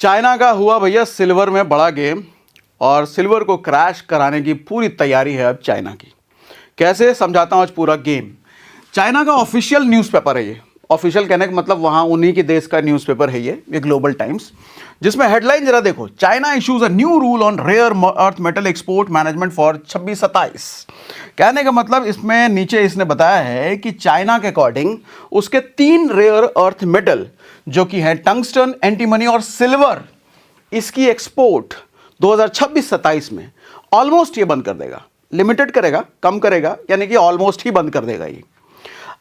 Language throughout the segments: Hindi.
चाइना का हुआ भैया सिल्वर में बड़ा गेम और सिल्वर को क्रैश कराने की पूरी तैयारी है अब चाइना की। कैसे समझाता हूँ आज पूरा गेम। चाइना का ऑफिशियल न्यूज़पेपर है ये। ऑफिशियल कहने का मतलब वहाँ उन्हीं के देश का न्यूज़पेपर है ये ग्लोबल टाइम्स, जिसमें हेडलाइन जरा देखो, China issues a new rule on rare earth metal export management for 26-27। कहने का मतलब इसमें नीचे इसने बताया है कि चाइना के अकॉर्डिंग उसके 3 रेयर अर्थ मेटल जो कि है टंगस्टन, एंटीमनी और सिल्वर, इसकी एक्सपोर्ट 2026-27 में ऑलमोस्ट ये बंद कर देगा। लिमिटेड करेगा, कम करेगा, यानी कि ऑलमोस्ट ही बंद कर देगा ये।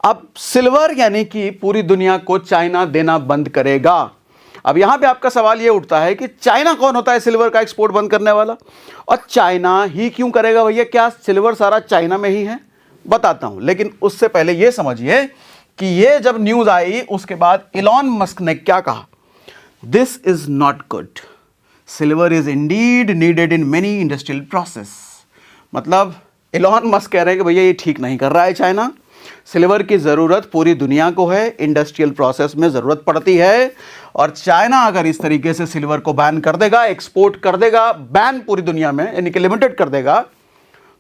अब सिल्वर यानी कि पूरी दुनिया को चाइना देना बंद करेगा। अब यहां पे आपका सवाल ये उठता है कि चाइना कौन होता है सिल्वर का एक्सपोर्ट बंद करने वाला, और चाइना ही क्यों करेगा भैया? क्या सिल्वर सारा चाइना में ही है? बताता हूं, लेकिन उससे पहले ये समझिए कि ये जब न्यूज आई उसके बाद इलॉन मस्क ने क्या कहा, this is not good, silver is Indeed needed in many industrial process. मतलब इलॉन मस्क कह रहे हैं कि भैया ये ठीक नहीं कर रहा है चाइना, सिल्वर की ज़रूरत पूरी दुनिया को है, इंडस्ट्रियल प्रोसेस में ज़रूरत पड़ती है, और चाइना अगर इस तरीके से सिल्वर को बैन कर देगा, एक्सपोर्ट कर देगा, बैन पूरी दुनिया में यानी कि लिमिटेड कर देगा,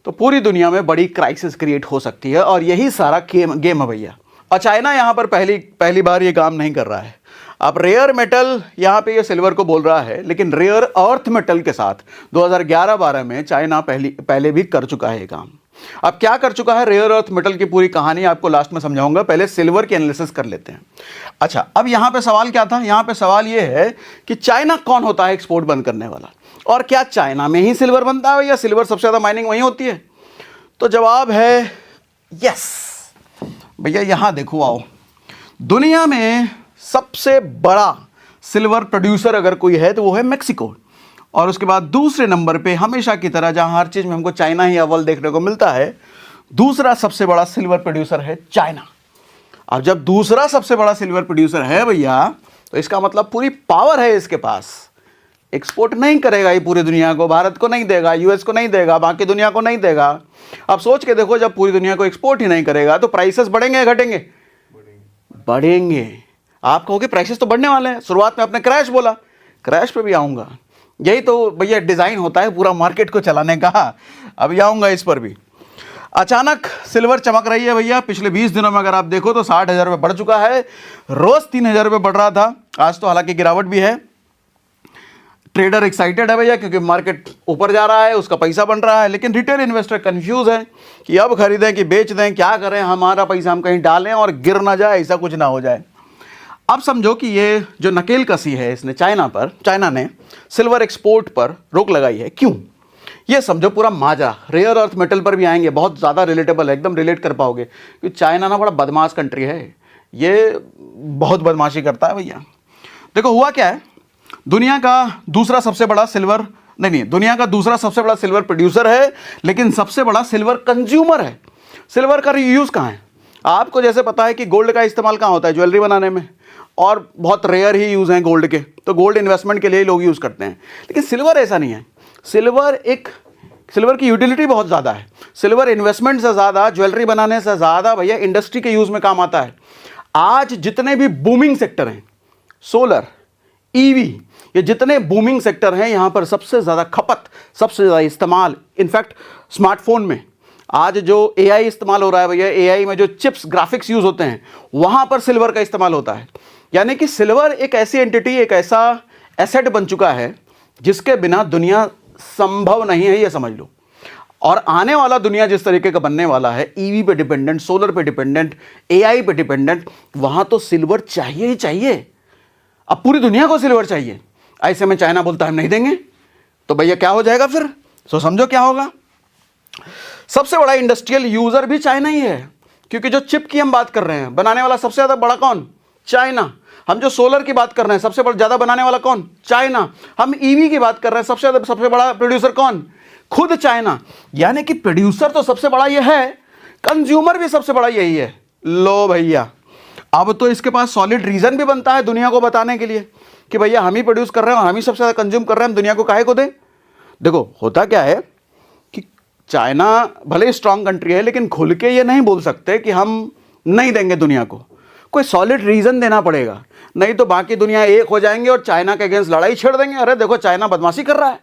तो पूरी दुनिया में बड़ी क्राइसिस क्रिएट हो सकती है। और यही सारा गेम है भैया। और चाइना यहाँ पर पहली बार ये काम नहीं कर रहा है। अब रेयर मेटल यहाँ पे ये सिल्वर को बोल रहा है, लेकिन रेयर अर्थ मेटल के साथ 2011-12 में चाइना पहले भी कर चुका है ये काम। अब क्या कर चुका है, रेयर अर्थ मेटल की पूरी कहानी आपको लास्ट में समझाऊंगा, पहले सिल्वर की एनालिसिस कर लेते हैं। अच्छा, अब यहाँ पे सवाल क्या था? यहाँ पे सवाल ये है कि चाइना कौन होता है एक्सपोर्ट बंद करने वाला, और क्या चाइना में ही सिल्वर बनता है या सिल्वर सबसे ज़्यादा माइनिंग वहीं होती है? तो जवाब है यस भैया। यहाँ देखो, आओ, दुनिया में सबसे बड़ा सिल्वर प्रोड्यूसर अगर कोई है तो वो है मेक्सिको, और उसके बाद दूसरे नंबर पे हमेशा की तरह, जहां हर चीज़ में हमको चाइना ही अव्वल देखने को मिलता है, दूसरा सबसे बड़ा सिल्वर प्रोड्यूसर है चाइना। अब जब दूसरा सबसे बड़ा सिल्वर प्रोड्यूसर है भैया, तो इसका मतलब पूरी पावर है इसके पास। एक्सपोर्ट नहीं करेगा ये पूरी दुनिया को, भारत को नहीं देगा, यूएस को नहीं देगा, बाकी दुनिया को नहीं देगा। अब सोच के देखो, जब पूरी दुनिया को एक्सपोर्ट ही नहीं करेगा तो प्राइसेस बढ़ेंगे या घटेंगे? बढ़ेंगे। आप कहोगे प्राइसेस तो बढ़ने वाले हैं, शुरुआत में आपने क्रैश बोला, क्रैश पे भी आऊँगा। यही तो भैया डिज़ाइन होता है पूरा मार्केट को चलाने का। अभी आऊँगा इस पर भी। अचानक सिल्वर चमक रही है भैया। पिछले 20 दिनों में अगर आप देखो तो 60,000 रुपये बढ़ चुका है, रोज़ 3,000 रुपये बढ़ रहा था, आज तो हालांकि गिरावट भी है। ट्रेडर एक्साइटेड है भैया क्योंकि मार्केट ऊपर जा रहा है, उसका पैसा बन रहा है, लेकिन रिटेल इन्वेस्टर कंफ्यूज है कि अब खरीदें कि बेच दें, क्या करें, हमारा पैसा हम कहीं डालें और गिर ना जाए, ऐसा कुछ ना हो जाए। अब समझो कि ये जो नकेल कसी है इसने चाइना ने सिल्वर एक्सपोर्ट पर रोक लगाई है। क्यों? ये समझो पूरा माजरा। रेयर अर्थ मेटल पर भी आएंगे, बहुत ज़्यादा रिलेटेबल है, एकदम रिलेट कर पाओगे, क्योंकि चाइना ना बड़ा बदमाश कंट्री है, ये बहुत बदमाशी करता है भैया। देखो हुआ क्या है, दुनिया का दूसरा सबसे बड़ा सिल्वर दुनिया का दूसरा सबसे बड़ा सिल्वर प्रोड्यूसर है, लेकिन सबसे बड़ा सिल्वर कंज्यूमर है। सिल्वर का यूज़ कहाँ है? आपको जैसे पता है कि गोल्ड का इस्तेमाल कहाँ होता है? ज्वेलरी बनाने में, और बहुत रेयर ही यूज़ हैं गोल्ड के, तो गोल्ड इन्वेस्टमेंट के लिए ही लोग यूज़ करते हैं। लेकिन सिल्वर ऐसा नहीं है। सिल्वर की यूटिलिटी बहुत ज़्यादा है। सिल्वर इन्वेस्टमेंट से ज़्यादा, ज्वेलरी बनाने से ज़्यादा भैया इंडस्ट्री के यूज़ में काम आता है। आज जितने भी बूमिंग सेक्टर हैं, सोलर, ईवी, ये जितने बूमिंग सेक्टर हैं, यहाँ पर सबसे ज़्यादा खपत, सबसे ज़्यादा इस्तेमाल, इनफैक्ट स्मार्टफोन में आज जो एआई इस्तेमाल हो रहा है भैया, एआई में जो चिप्स, ग्राफिक्स यूज़ होते हैं, वहाँ पर सिल्वर का इस्तेमाल होता है। यानी कि सिल्वर एक ऐसी एंटिटी, एक ऐसा एसेट बन चुका है जिसके बिना दुनिया संभव नहीं है, ये समझ लो। और आने वाला दुनिया जिस तरीके का बनने वाला है, ईवी पे डिपेंडेंट, सोलर पे डिपेंडेंट, एआई पे डिपेंडेंट, वहाँ तो सिल्वर चाहिए ही चाहिए। अब पूरी दुनिया को सिल्वर चाहिए। ऐसे में चाइना बोलता है हम नहीं देंगे, तो भैया क्या हो जाएगा फिर? सो समझो क्या होगा। सबसे बड़ा इंडस्ट्रियल यूजर भी चाइना ही है, क्योंकि जो चिप की हम बात कर रहे हैं, बनाने वाला सबसे ज़्यादा बड़ा कौन? चाइना। हम जो सोलर की बात कर रहे हैं, सबसे ज़्यादा बनाने वाला कौन? चाइना। हम ईवी की बात कर रहे हैं, सबसे बड़ा प्रोड्यूसर कौन? खुद चाइना। यानी कि प्रोड्यूसर तो सबसे बड़ा ये है, कंज्यूमर भी सबसे बड़ा यही है। लो भैया, अब तो इसके पास सॉलिड रीजन भी बनता है दुनिया को बताने के लिए कि भैया हम ही प्रोड्यूस कर रहे हैं और हम ही सबसे ज़्यादा कंज्यूम कर रहे हैं, हम दुनिया को काहे को दें? देखो होता क्या है कि चाइना भले स्ट्रांग कंट्री है, लेकिन खुल के ये नहीं बोल सकते कि हम नहीं देंगे दुनिया को। कोई सॉलिड रीज़न देना पड़ेगा, नहीं तो बाकी दुनिया एक हो जाएंगे और चाइना के अगेंस्ट लड़ाई छेड़ देंगे, अरे देखो चाइना बदमाशी कर रहा है।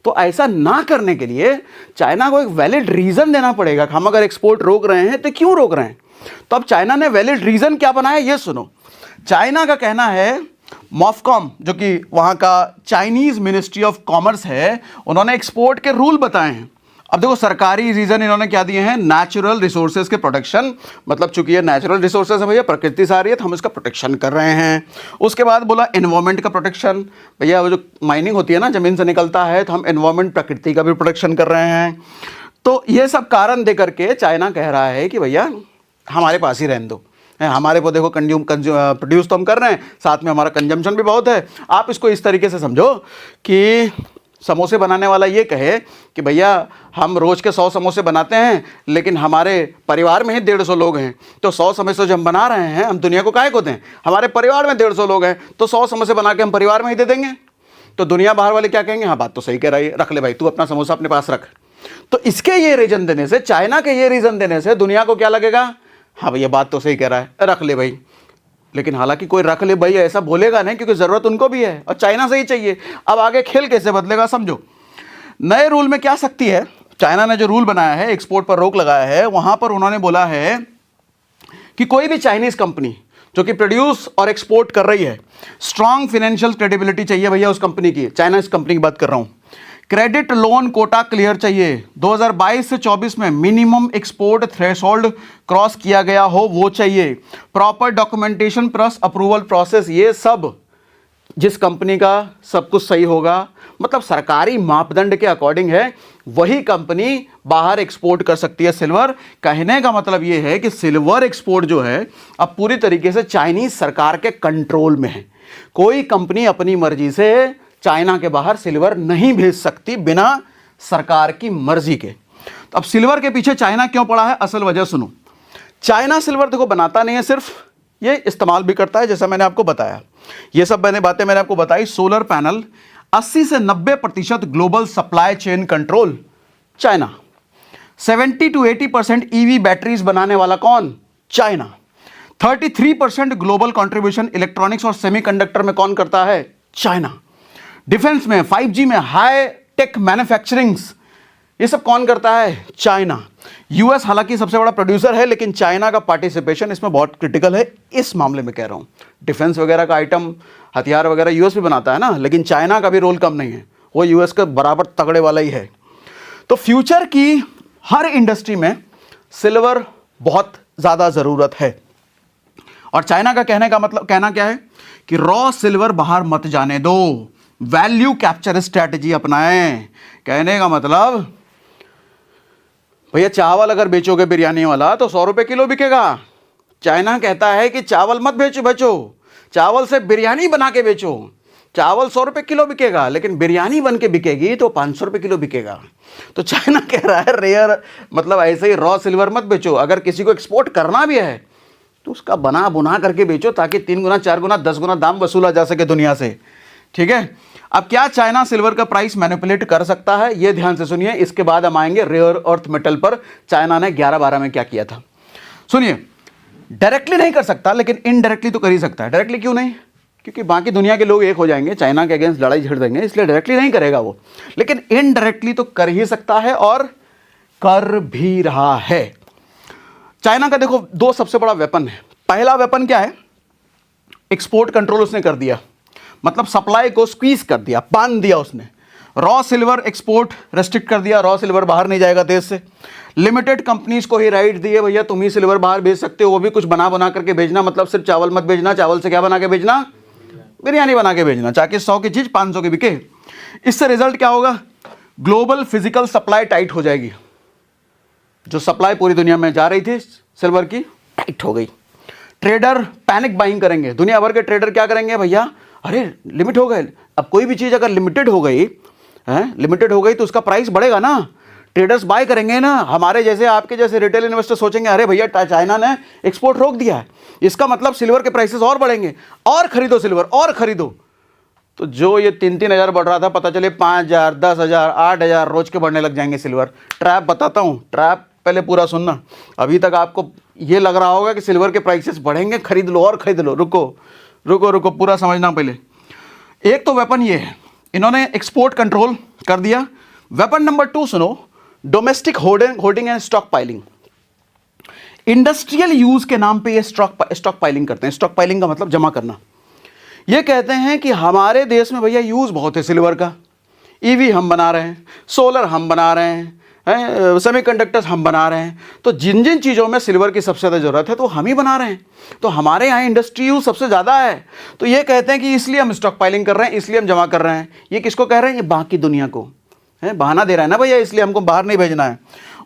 तो ऐसा ना करने के लिए चाइना को एक वैलिड रीज़न देना पड़ेगा कि हम अगर एक्सपोर्ट रोक रहे हैं तो क्यों रोक रहे हैं। तो अब चाइना ने वैलिड रीज़न क्या बनाया ये सुनो। चाइना का कहना है, मॉफकॉम जो कि वहाँ का चाइनीज़ मिनिस्ट्री ऑफ कॉमर्स है, उन्होंने एक्सपोर्ट के रूल बताए हैं। अब देखो सरकारी रीज़न इन्होंने क्या दिए हैं, नेचुरल रिसोर्सेज के प्रोटेक्शन, मतलब चूंकि ये नेचुरल रिसोर्सेज है भैया, प्रकृति से आ रही है तो हम इसका प्रोटेक्शन कर रहे हैं। उसके बाद बोला एनवायरमेंट का प्रोटेक्शन, भैया वो जो माइनिंग होती है ना, ज़मीन से निकलता है, तो हम एनवायरमेंट प्रकृति का भी प्रोटेक्शन कर रहे हैं। तो ये सब कारण दे करके चाइना कह रहा है कि भैया हमारे पास ही रहने दो, हमारे को देखो प्रोड्यूस तो हम कर रहे हैं, साथ में हमारा कंजम्पशन भी बहुत है। आप इसको इस तरीके से समझो कि समोसे बनाने वाला ये कहे कि भैया हम रोज़ के 100 समोसे बनाते हैं, लेकिन हमारे परिवार में ही 150 लोग हैं, तो 100 समोसे जो हम बना रहे हैं हम दुनिया को काहे को दें, हमारे परिवार में 150 लोग हैं तो 100 समोसे बना के हम परिवार में ही दे देंगे। तो दुनिया बाहर वाले क्या कहेंगे, हाँ बात तो सही कह रही है, रख ले भाई तू अपना समोसा अपने पास रख। तो इसके ये रीज़न देने से, चाइना के ये रीज़न देने से दुनिया को क्या लगेगा, हाँ भैया बात तो सही कह रहा है, रख ले भाई। लेकिन हालांकि कोई रख ले भाई ऐसा बोलेगा नहीं, क्योंकि ज़रूरत उनको भी है और चाइना से ही चाहिए। अब आगे खेल कैसे बदलेगा समझो। नए रूल में क्या सख्ती है, चाइना ने जो रूल बनाया है, एक्सपोर्ट पर रोक लगाया है, वहाँ पर उन्होंने बोला है कि कोई भी चाइनीज़ कंपनी जो कि प्रोड्यूस और एक्सपोर्ट कर रही है, स्ट्रांग फाइनेंशियल क्रेडिबिलिटी चाहिए भैया उस कंपनी की, चाइना इस कंपनी की बात कर रहा हूँ। क्रेडिट लोन कोटा क्लियर चाहिए, 2022 से 24 में मिनिमम एक्सपोर्ट थ्रेशोल्ड क्रॉस किया गया हो वो चाहिए, proper documentation plus approval process, ये सब जिस कंपनी का सब कुछ सही होगा, मतलब सरकारी मापदंड के अकॉर्डिंग है, वही कंपनी बाहर एक्सपोर्ट कर सकती है सिल्वर। कहने का मतलब ये है कि सिल्वर एक्सपोर्ट जो है अब पूरी तरीके से चाइनीज सरकार के कंट्रोल में है। कोई कंपनी अपनी मर्जी से चाइना के बाहर सिल्वर नहीं भेज सकती बिना सरकार की मर्जी के। तो अब सिल्वर के पीछे चाइना क्यों पड़ा है, असल वजह सुनो। चाइना सिल्वर देखो बनाता नहीं है सिर्फ, ये इस्तेमाल भी करता है, जैसा मैंने आपको बताया। ये सब बातें मैंने आपको बताई। सोलर पैनल 80 से 90% global supply chain control China. 70 to 80% EV batteries बनाने वाला कौन, चाइना। 33% ग्लोबल कंट्रीब्यूशन इलेक्ट्रॉनिक्स और सेमीकंडक्टर में कौन करता है, चाइना। डिफेंस में 5G में हाई टेक मैन्युफैक्चरिंग्स ये सब कौन करता है, चाइना। यूएस हालांकि सबसे बड़ा प्रोड्यूसर है, लेकिन चाइना का पार्टिसिपेशन इसमें बहुत क्रिटिकल है। इस मामले में कह रहा हूं, डिफेंस वगैरह का आइटम, हथियार वगैरह यूएस भी बनाता है ना, लेकिन चाइना का भी रोल कम नहीं है, वो यूएस के बराबर तगड़े वाला ही है। तो फ्यूचर की हर इंडस्ट्री में सिल्वर बहुत ज़्यादा ज़रूरत है। और चाइना का कहना क्या है कि रॉ सिल्वर बाहर मत जाने दो, वैल्यू कैप्चर स्ट्रैटेजी अपनाएं। कहने का मतलब भैया चावल अगर बेचोगे बिरयानी वाला तो 100 रुपये किलो बिकेगा। चाइना कहता है कि चावल मत बेचो, चावल से बिरयानी बना के बेचो। चावल 100 रुपये किलो बिकेगा, लेकिन बिरयानी बन के बिकेगी तो 500 रुपये किलो बिकेगा। तो चाइना कह रहा है रेयर, मतलब ऐसे ही रॉ सिल्वर मत बेचो, अगर किसी को एक्सपोर्ट करना भी है तो उसका बना बुना करके बेचो, ताकि 3 गुना 4 गुना 10 गुना दाम वसूला जा सके दुनिया से। ठीक है। अब क्या चाइना सिल्वर का प्राइस मैनिपुलेट कर सकता है, ये ध्यान से सुनिए। इसके बाद हम आएंगे रेयर अर्थ मेटल पर। चाइना ने 11-12 में क्या किया था सुनिए। डायरेक्टली नहीं कर सकता, लेकिन इनडायरेक्टली तो कर ही सकता है। डायरेक्टली क्यों नहीं, क्योंकि बाकी दुनिया के लोग एक हो जाएंगे, चाइना के अगेंस्ट लड़ाई झड़ देंगे, इसलिए डायरेक्टली नहीं करेगा वो, लेकिन इनडायरेक्टली तो कर ही सकता है और कर भी रहा है। चाइना का देखो 2 सबसे बड़ा वेपन है। पहला वेपन क्या है, एक्सपोर्ट कंट्रोल उसने कर दिया, मतलब सप्लाई को स्क्वीज कर दिया, बांध दिया उसने। रॉ सिल्वर एक्सपोर्ट रेस्ट्रिक्ट कर दिया, रॉ सिल्वर बाहर नहीं जाएगा देश से। लिमिटेड कंपनीज को ही राइट दिए, भैया तुम ही सिल्वर बाहर भेज सकते हो, वो भी कुछ बना करके भेजना, मतलब सिर्फ चावल मत भेजना। चावल से क्या बना के भेजना, बिरयानी बना के भेजना, ताकि 100 की चीज़ 500 की बिके। इससे रिजल्ट क्या होगा, ग्लोबल फिजिकल सप्लाई टाइट हो जाएगी। जो सप्लाई पूरी दुनिया में जा रही थी सिल्वर की, टाइट हो गई। ट्रेडर पैनिक बाइंग करेंगे, दुनिया भर के ट्रेडर क्या करेंगे, भैया अरे लिमिट हो गए। अब कोई भी चीज़ अगर लिमिटेड हो गई तो उसका प्राइस बढ़ेगा ना, ट्रेडर्स बाय करेंगे ना। हमारे जैसे आपके जैसे रिटेल इन्वेस्टर सोचेंगे अरे भैया चाइना ने एक्सपोर्ट रोक दिया है, इसका मतलब सिल्वर के प्राइसेस और बढ़ेंगे, और खरीदो सिल्वर और खरीदो। तो जो ये 3-3 हज़ार बढ़ रहा था, पता चले 5,000, 10,000, 8,000 रोज के बढ़ने लग जाएंगे सिल्वर। ट्रैप बताता हूँ, ट्रैप पहले पूरा सुनना। अभी तक आपको ये लग रहा होगा कि सिल्वर के प्राइसेस बढ़ेंगे, खरीद लो और खरीद लो। रुको रुको रुको, पूरा समझना पहले। एक तो वेपन ये है, इन्होंने एक्सपोर्ट कंट्रोल कर दिया। वेपन नंबर 2 सुनो, domestic hoarding and stock piling. Industrial use के नाम पे ये स्टॉक पाइलिंग करते हैं। स्टॉक पाइलिंग का मतलब जमा करना। ये कहते हैं कि हमारे देश में भैया यूज बहुत है सिल्वर का, ईवी हम बना रहे हैं, सोलर हम बना रहे हैं, सेमीकंडक्टर्स हम बना रहे हैं, तो जिन जिन चीज़ों में सिल्वर की सबसे ज़्यादा ज़रूरत है तो हम ही बना रहे हैं, तो हमारे यहाँ इंडस्ट्री यूज सबसे ज़्यादा है। तो ये कहते हैं कि इसलिए हम स्टॉक पाइलिंग कर रहे हैं, इसलिए हम जमा कर रहे हैं। ये किसको कह रहे हैं? ये बाकी दुनिया को है, बहाना दे रहा है ना भैया, इसलिए हमको बाहर नहीं भेजना है।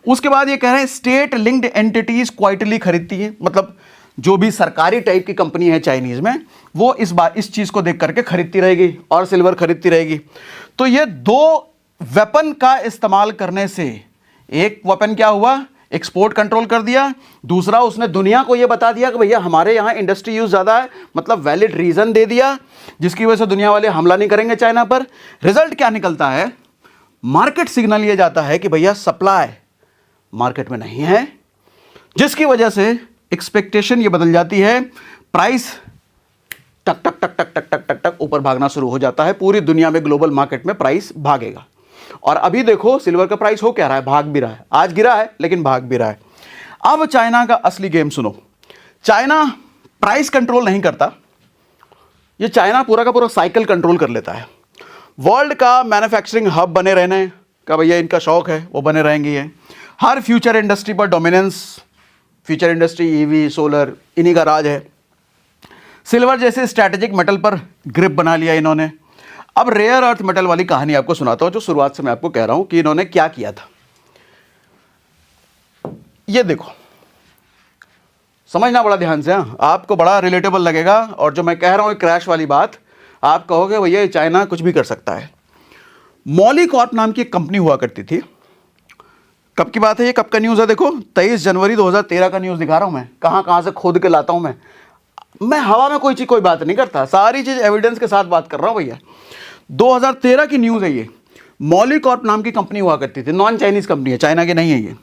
उसके बाद ये कह रहे हैं स्टेट लिंक्ड एंटिटीज क्वाइटली खरीदती है, मतलब जो भी सरकारी टाइप की कंपनी है चाइनीज में, वो इस बार इस चीज को देख करके खरीदती रहेगी और सिल्वर खरीदती रहेगी। तो ये 2 वेपन का इस्तेमाल करने से, एक वेपन क्या हुआ, एक्सपोर्ट कंट्रोल कर दिया, दूसरा उसने दुनिया को ये बता दिया कि भैया हमारे यहाँ इंडस्ट्री यूज ज्यादा है, मतलब वैलिड रीजन दे दिया, जिसकी वजह से दुनिया वाले हमला नहीं करेंगे चाइना पर। रिजल्ट क्या निकलता है? मार्केट सिग्नल ये जाता है कि भैया सप्लाई मार्केट में नहीं है, जिसकी वजह से एक्सपेक्टेशन ये बदल जाती है, प्राइस टक टक टक टक टक टक टक टक ऊपर भागना शुरू हो जाता है। पूरी दुनिया में ग्लोबल मार्केट में प्राइस भागेगा। और अभी देखो सिल्वर का प्राइस हो क्या रहा है, भाग भी रहा है। आज गिरा है लेकिन भाग भी रहा है। अब चाइना का असली गेम सुनो। चाइना प्राइस कंट्रोल नहीं करता, ये चाइना पूरा का पूरा साइकिल कंट्रोल कर लेता है। वर्ल्ड का मैन्युफैक्चरिंग हब बने रहने का भैया इनका शौक है, वो बने रहेंगे। ये हर फ्यूचर इंडस्ट्री पर dominance, future industry EV solar इन्हीं का राज है। सिल्वर जैसे स्ट्रैटेजिक मेटल पर ग्रिप बना लिया इन्होंने। अब रेयर अर्थ मेटल वाली कहानी आपको सुनाता हूं, जो शुरुआत से मैं आपको कह रहा हूं कि इन्होंने क्या किया था। ये देखो, समझना बड़ा ध्यान से, आपको बड़ा रिलेटेबल लगेगा। और जो मैं कह रहा हूं क्रैश वाली बात, आप कहोगे भैया चाइना कुछ भी कर सकता है। मॉलीकॉर्प नाम की एक कंपनी हुआ करती थी। कब की बात है ये, कब का न्यूज़ है? देखो 23 जनवरी 2013 का न्यूज़ दिखा रहा हूं मैं। कहां से खोद के लाता हूं मैं हवा में कोई बात नहीं करता, सारी चीज़ एविडेंस के साथ बात कर रहा हूं भैया। 2013 की न्यूज़ है ये। मॉलीकॉर्प नाम की कंपनी हुआ करती थी, नॉन चाइनीज़ कंपनी है, चाइना की नहीं है ये।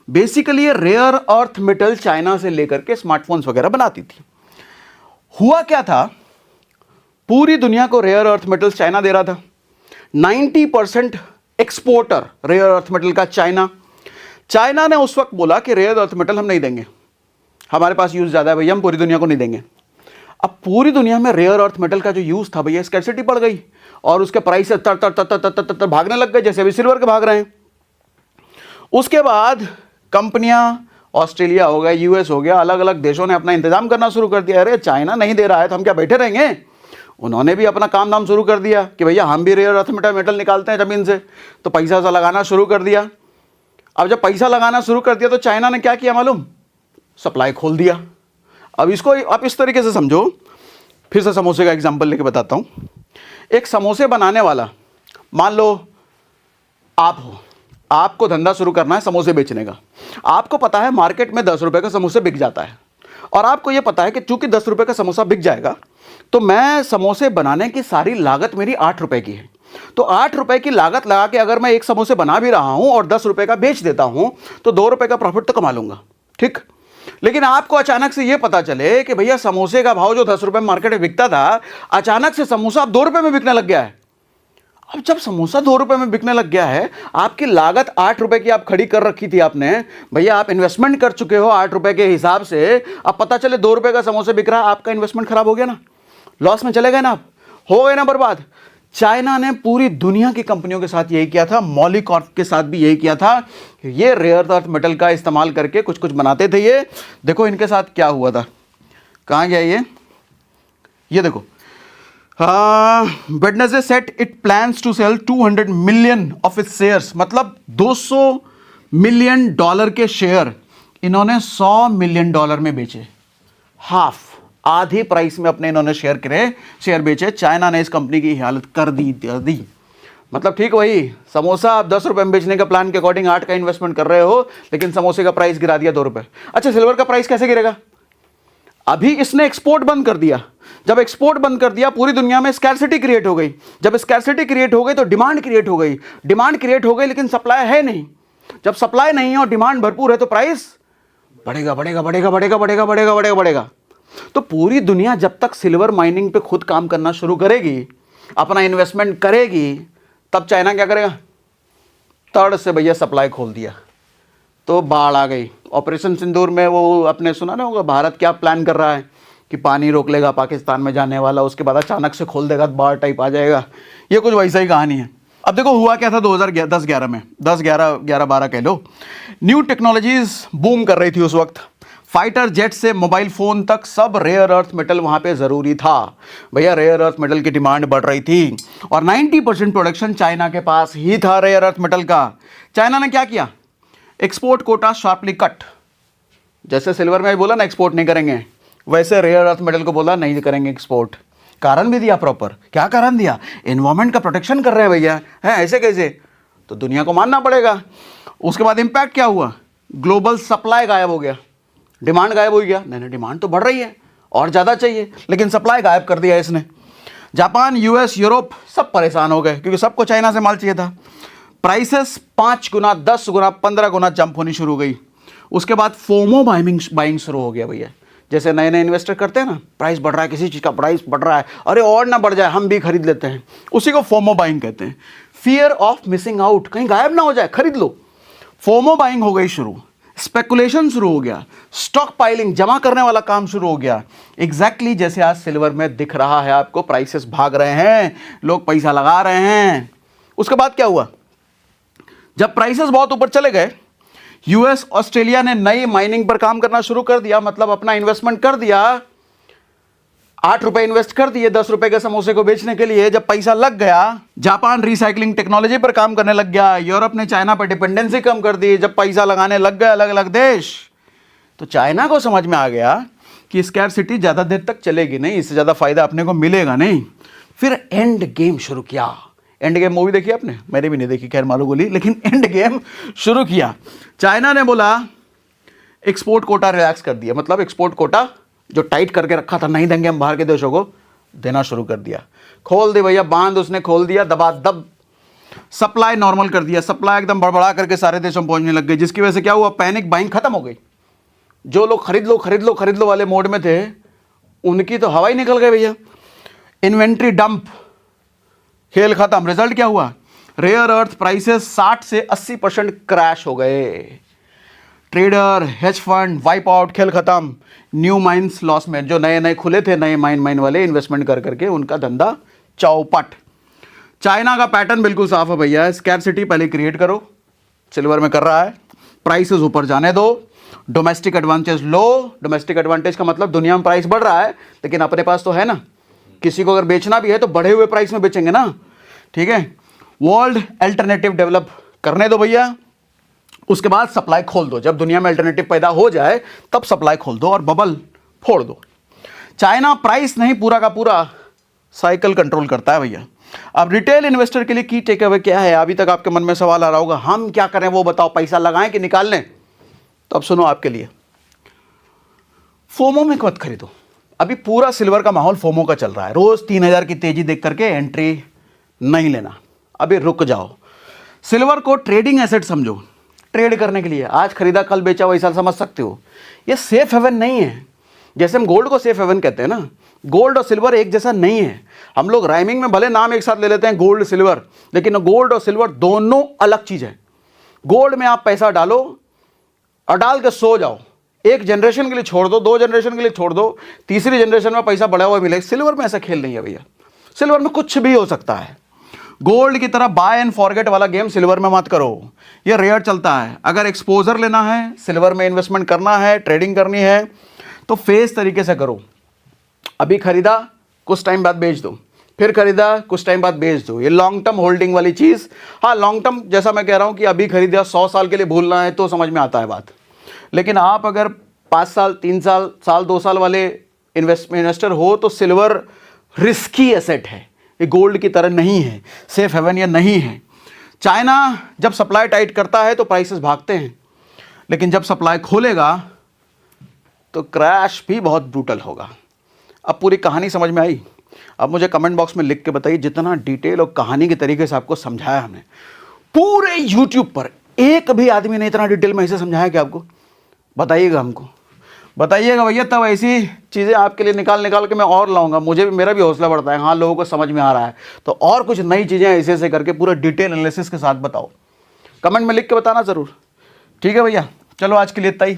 बेसिकली ये रेयर अर्थ मेटल चाइना से लेकर के स्मार्टफोन्स वगैरह बनाती थी। हुआ क्या था, पूरी दुनिया को रेयर अर्थ मेटल्स चाइना दे रहा था। 90% एक्सपोर्टर रेयर अर्थ मेटल का चाइना ने उस वक्त बोला कि रेयर अर्थ मेटल हम नहीं देंगे, हमारे पास यूज ज़्यादा है भैया, हम पूरी दुनिया को नहीं देंगे। अब पूरी दुनिया में रेयर अर्थ मेटल का जो यूज था भैया, स्कैर्सिटी बढ़ गई और उसके प्राइस तर तर तर तर तर तर भागने लग गए, जैसे अभी सिल्वर के भाग रहे हैं। उसके बाद कंपनियां, ऑस्ट्रेलिया हो गया, यूएस हो गया, अलग अलग देशों ने अपना इंतजाम करना शुरू कर दिया। अरे चाइना नहीं दे रहा है तो हम क्या बैठे रहेंगे? उन्होंने भी अपना काम धाम शुरू कर दिया कि भैया हम भी रेयर अर्थ मेटल निकालते हैं ज़मीन से, तो पैसा वैसा लगाना शुरू कर दिया। अब जब पैसा लगाना शुरू कर दिया तो चाइना ने क्या किया मालूम? सप्लाई खोल दिया। अब इसको आप इस तरीके से समझो, फिर से समोसे का एग्जांपल लेके बताता हूँ। एक समोसे बनाने वाला, मान लो आप हो, आपको धंधा शुरू करना है समोसे बेचने का। आपको पता है मार्केट में 10 रुपये का समोसे बिक जाता है, और आपको ये पता है कि चूंकि 10 रुपये का समोसा बिक जाएगा तो मैं समोसे बनाने की सारी लागत मेरी 8 रुपये की है। तो 8 रुपये की लागत लगा के अगर मैं एक समोसे बना भी रहा हूं और 10 रुपये का बेच देता हूं तो 2 रुपये का प्रॉफिट तो कमा लूंगा, ठीक। लेकिन आपको अचानक से यह पता चले कि भैया समोसे का भाव जो 10 रुपये में मार्केट में बिकता था, अचानक से समोसा अब 2 रुपये में बिकने लग गया है। अब जब समोसा 2 रुपये में बिकने लग गया है, आपकी लागत 8 रुपये की आप खड़ी कर रखी थी आपने, भैया आप इन्वेस्टमेंट कर चुके हो 8 रुपये के हिसाब से, अब पता चले 2 रुपये का समोसा बिक रहा है, आपका इन्वेस्टमेंट खराब हो गया ना, लॉस में चले गए ना, आप हो गए ना बर्बाद। चाइना ने पूरी दुनिया की कंपनियों के साथ यही किया था, मॉलीकॉर्प के साथ भी यही किया था। ये रेयर अर्थ मेटल का इस्तेमाल करके कुछ कुछ बनाते थे। ये देखो इनके साथ क्या हुआ था, कहाँ गया ये देखो, Wednesday set it plans to sell 200 million of its shares, मतलब 200 मिलियन डॉलर के शेयर इन्होंने 100 मिलियन डॉलर में बेचे, हाफ, आधी प्राइस में अपने इन्होंने शेयर बेचे। चाइना ने इस कंपनी की हालत कर दी। मतलब ठीक वही समोसा आप 10 रुपये में बेचने का प्लान के अकॉर्डिंग 8 का इन्वेस्टमेंट कर रहे हो, लेकिन समोसे का प्राइस गिरा दिया 2 रुपये। अच्छा, सिल्वर का प्राइस कैसे गिरेगा? अभी इसने एक्सपोर्ट बंद कर दिया। जब एक्सपोर्ट बंद कर दिया, पूरी दुनिया में स्कैर्सिटी क्रिएट हो गई। जब स्कैर्सिटी क्रिएट हो गई तो डिमांड क्रिएट हो गई, लेकिन सप्लाई है नहीं। जब सप्लाई नहीं है और डिमांड भरपूर है तो प्राइस बढ़ेगा बढ़ेगा बढ़ेगा बढ़ेगा बढ़ेगा बढ़ेगा बढ़ेगा बढ़ेगा। तो पूरी दुनिया जब तक सिल्वर माइनिंग पे खुद काम करना शुरू करेगी, अपना इन्वेस्टमेंट करेगी, तब चाइना क्या करेगा? तड़ से भैया सप्लाई खोल दिया तो बाढ़ आ गई। ऑपरेशन सिंदूर में वो आपने सुना ना होगा, भारत क्या प्लान कर रहा है कि पानी रोक लेगा पाकिस्तान में जाने वाला, उसके बाद अचानक से खोल देगा तो बाढ़ टाइप आ जाएगा। ये कुछ वैसा ही कहानी है। अब देखो हुआ क्या था 2010-11 में, 10-11-12 कह लो, न्यू टेक्नोलॉजीज बूम कर रही थी उस वक्त। फाइटर जेट से मोबाइल फ़ोन तक सब रेयर अर्थ मेटल वहाँ पे ज़रूरी था भैया। रेयर अर्थ मेटल की डिमांड बढ़ रही थी और 90% प्रोडक्शन चाइना के पास ही था रेयर अर्थ मेटल का। चाइना ने क्या किया? Export quota sharply cut. जैसे सिल्वर में बोला ना एक्सपोर्ट नहीं करेंगे, वैसे रेयर अर्थ मेटल को बोला नहीं करेंगे एक्सपोर्ट। कारण भी दिया प्रॉपर। क्या कारण दिया? एनवायरमेंट का प्रोटेक्शन कर रहे हैं भैया, है ऐसे कैसे? तो दुनिया को मानना पड़ेगा। उसके बाद इम्पैक्ट क्या हुआ? ग्लोबल सप्लाई गायब हो गया, डिमांड गायब हो गया। नहीं डिमांड तो बढ़ रही है और ज़्यादा चाहिए, लेकिन सप्लाई गायब कर दिया इसने। जापान, यूएस, यूरोप सब परेशान हो गए क्योंकि सबको चाइना से माल चाहिए था। प्राइसेस 5 गुना, 10 गुना, 15 गुना जंप होनी शुरू हो गई। उसके बाद फोमो बाइंग शुरू हो गया भैया। जैसे नए नए इन्वेस्टर करते हैं ना, प्राइस बढ़ रहा है, किसी चीज़ का प्राइस बढ़ रहा है, अरे और ना बढ़ जाए हम भी खरीद लेते हैं, उसी को फोमो बाइंग कहते हैं। फियर ऑफ मिसिंग आउट, कहीं गायब ना हो जाए, खरीद लो। फोमो बाइंग हो गई शुरू, स्पेकुलेशन शुरू हो गया, स्टॉक पाइलिंग जमा करने वाला काम शुरू हो गया। एग्जैक्टली जैसे आज सिल्वर में दिख रहा है आपको, प्राइसेस भाग रहे हैं, लोग पैसा लगा रहे हैं। उसके बाद क्या हुआ? जब प्राइसेस बहुत ऊपर चले गए, यूएस, ऑस्ट्रेलिया ने नई माइनिंग पर काम करना शुरू कर दिया, मतलब अपना इन्वेस्टमेंट कर दिया। 8 रुपए इन्वेस्ट कर दिए 10 रुपए के समोसे को बेचने के लिए। जब पैसा लग गया, जापान रिसाइकलिंग टेक्नोलॉजी पर काम करने लग गया। यूरोप ने चाइना पर डिपेंडेंसी कम कर दी जब पैसा लगाने लग गए अलग अलग देश। तो चाइना को समझ में आ गया कि स्कैरसिटी ज़्यादा देर तक चलेगी नहीं, इससे ज़्यादा फायदा अपने को मिलेगा नहीं। फिर एंड गेम शुरू किया। एंड गेम मूवी देखी आपने? मैंने भी नहीं देखी, खैर मालूम गोली, लेकिन एंड गेम शुरू किया। चाइना ने बोला एक्सपोर्ट कोटा रिलैक्स कर दिया, मतलब एक्सपोर्ट कोटा जो टाइट करके रखा था नहीं देंगे हम बाहर के देशों को, देना शुरू कर दिया। खोल दे भैया बांध, उसने खोल दिया दबादब। सप्लाई नॉर्मल कर दिया, सप्लाई एकदम बड़बड़ा करके सारे देशों में पहुंचने लग गई, जिसकी वजह से क्या हुआ? पैनिक बाइंग खत्म हो गई। जो लोग खरीद लो खरीद लो खरीद लो वाले मोड में थे, उनकी तो हवा ही निकल गई भैया। इन्वेंट्री डंप, खेल खत्म। रिजल्ट क्या हुआ? रेयर अर्थ प्राइसेस 60 से 80% क्रैश हो गए। Trader, hedge fund wipe out, खेल खत्म। न्यू माइंस लॉस में, जो नए नए खुले थे नए माइन वाले इन्वेस्टमेंट कर करके, उनका धंधा चौपट। चाइना का पैटर्न बिल्कुल साफ है भैया, स्कैरसिटी पहले क्रिएट करो, सिल्वर में कर रहा है, प्राइसेस ऊपर जाने दो, डोमेस्टिक एडवांटेज लो। डोमेस्टिक एडवांटेज का मतलब दुनिया में प्राइस बढ़ रहा है लेकिन अपने पास तो है ना, किसी को अगर बेचना भी है तो बढ़े हुए प्राइस में बेचेंगे ना, ठीक है। वर्ल्ड अल्टरनेटिव डेवलप करने दो भैया, उसके बाद सप्लाई खोल दो। जब दुनिया में अल्टरनेटिव पैदा हो जाए तब सप्लाई खोल दो और बबल फोड़ दो। चाइना प्राइस नहीं, पूरा का पूरा साइकिल कंट्रोल करता है भैया। अब रिटेल इन्वेस्टर के लिए की टेक अवे क्या है? अभी तक आपके मन में सवाल आ रहा होगा, हम क्या करें वो बताओ, पैसा लगाएं कि निकाल लें? तो अब सुनो आपके लिए, फोमो में मत खरीदो। अभी पूरा सिल्वर का माहौल फोमो का चल रहा है, रोज 3000 की तेजी देख करके एंट्री नहीं लेना, अभी रुक जाओ। सिल्वर को ट्रेडिंग एसेट समझो, ट्रेड करने के लिए, आज खरीदा कल बेचा वैसा समझ सकते हो। ये सेफ हेवन नहीं है, जैसे हम गोल्ड को सेफ हेवन कहते हैं ना, गोल्ड और सिल्वर एक जैसा नहीं है। हम लोग राइमिंग में भले नाम एक साथ ले लेते हैं गोल्ड सिल्वर, लेकिन गोल्ड और सिल्वर दोनों अलग चीज है। गोल्ड में आप पैसा डालो और डाल के सो जाओ, एक जनरेशन के लिए छोड़ दो, 2 जनरेशन के लिए छोड़ दो, तीसरी जनरेशन में पैसा बढ़ा हुआ मिलेगा। सिल्वर में ऐसा खेल नहीं है भैया, सिल्वर में कुछ भी हो सकता है। गोल्ड की तरह बाय एंड फॉरगेट वाला गेम सिल्वर में मत करो, ये रेयर चलता है। अगर एक्सपोजर लेना है, सिल्वर में इन्वेस्टमेंट करना है, ट्रेडिंग करनी है, तो फेस तरीके से करो। अभी खरीदा कुछ टाइम बाद बेच दो, फिर खरीदा कुछ टाइम बाद बेच दो, ये लॉन्ग टर्म होल्डिंग वाली चीज़। हाँ लॉन्ग टर्म, जैसा मैं कह रहा हूँ कि अभी खरीदा 100 साल के लिए भूलना है तो समझ में आता है बात, लेकिन आप अगर 5 साल 3 साल 2 साल वाले इन्वेस्टर हो तो सिल्वर रिस्की एसेट है, ये गोल्ड की तरह नहीं है, सेफ हेवन ये नहीं है। चाइना जब सप्लाई टाइट करता है तो प्राइसेस भागते हैं, लेकिन जब सप्लाई खोलेगा तो क्रैश भी बहुत ब्रूटल होगा। अब पूरी कहानी समझ में आई? अब मुझे कमेंट बॉक्स में लिख के बताइए, जितना डिटेल और कहानी के तरीके से आपको समझाया हमने, पूरे यूट्यूब पर एक भी आदमी ने इतना डिटेल में ऐसे समझाया कि आपको बताइएगा, हमको बताइएगा भैया, तब ऐसी चीज़ें आपके लिए निकाल निकाल के मैं और लाऊंगा, मुझे भी, मेरा भी हौसला बढ़ता है। हाँ, लोगों को समझ में आ रहा है, तो और कुछ नई चीज़ें ऐसे ऐसे करके पूरा डिटेल एनालिसिस के साथ बताओ, कमेंट में लिख के बताना ज़रूर। ठीक है भैया, चलो आज के लिए इतना ही।